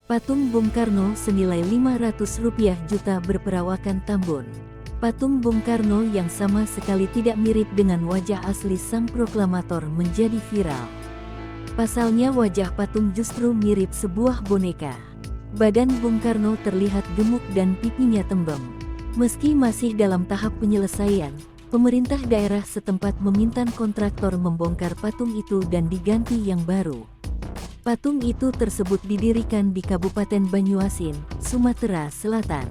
Patung Bung Karno senilai Rp500 juta berperawakan Tambun. Patung Bung Karno yang sama sekali tidak mirip dengan wajah asli sang proklamator menjadi viral. Pasalnya wajah patung justru mirip sebuah boneka. Badan Bung Karno terlihat gemuk dan pipinya tembem. Meski masih dalam tahap penyelesaian, pemerintah daerah setempat meminta kontraktor membongkar patung itu dan diganti yang baru. Patung itu tersebut didirikan di Kabupaten Banyuasin, Sumatera Selatan.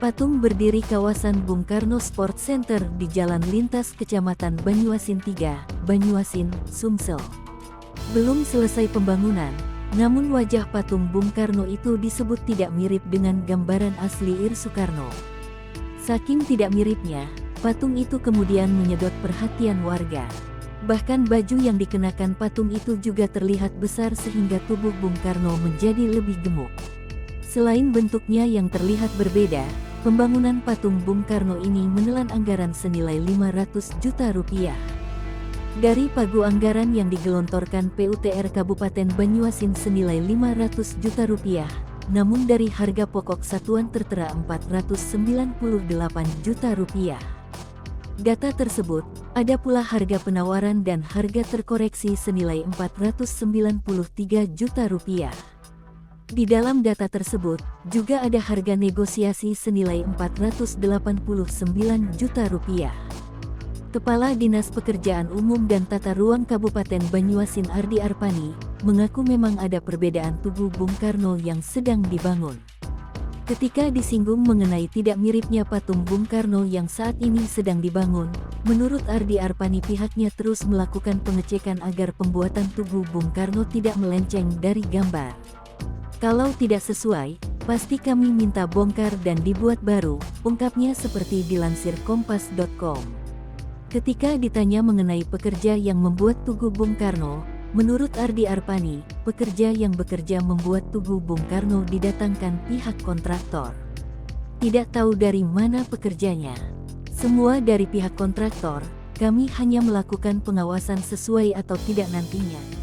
Patung berdiri kawasan Bung Karno Sport Center di Jalan Lintas Kecamatan Banyuasin 3, Banyuasin, Sumsel. Belum selesai pembangunan, namun wajah patung Bung Karno itu disebut tidak mirip dengan gambaran asli Ir Soekarno. Saking tidak miripnya, patung itu kemudian menyedot perhatian warga. Bahkan baju yang dikenakan patung itu juga terlihat besar sehingga tubuh Bung Karno menjadi lebih gemuk. Selain bentuknya yang terlihat berbeda, pembangunan patung Bung Karno ini menelan anggaran senilai Rp500 juta. Dari pagu anggaran yang digelontorkan PUTR Kabupaten Banyuasin senilai Rp500 juta, namun dari harga pokok satuan tertera Rp498 juta. Data tersebut, ada pula harga penawaran dan harga terkoreksi senilai Rp493 juta. Di dalam data tersebut, juga ada harga negosiasi senilai Rp489 juta. Kepala Dinas Pekerjaan Umum dan Tata Ruang Kabupaten Banyuasin Ardi Arpani, mengaku memang ada perbedaan tubuh Bung Karno yang sedang dibangun. Ketika disinggung mengenai tidak miripnya patung Bung Karno yang saat ini sedang dibangun, menurut Ardi Arpani pihaknya terus melakukan pengecekan agar pembuatan tubuh Bung Karno tidak melenceng dari gambar. Kalau tidak sesuai, pasti kami minta bongkar dan dibuat baru, ungkapnya seperti dilansir Kompas.com. Ketika ditanya mengenai pekerja yang membuat tugu Bung Karno, menurut Ardi Arpani, pekerja yang bekerja membuat tugu Bung Karno didatangkan pihak kontraktor. Tidak tahu dari mana pekerjanya. Semua dari pihak kontraktor, kami hanya melakukan pengawasan sesuai atau tidak nantinya.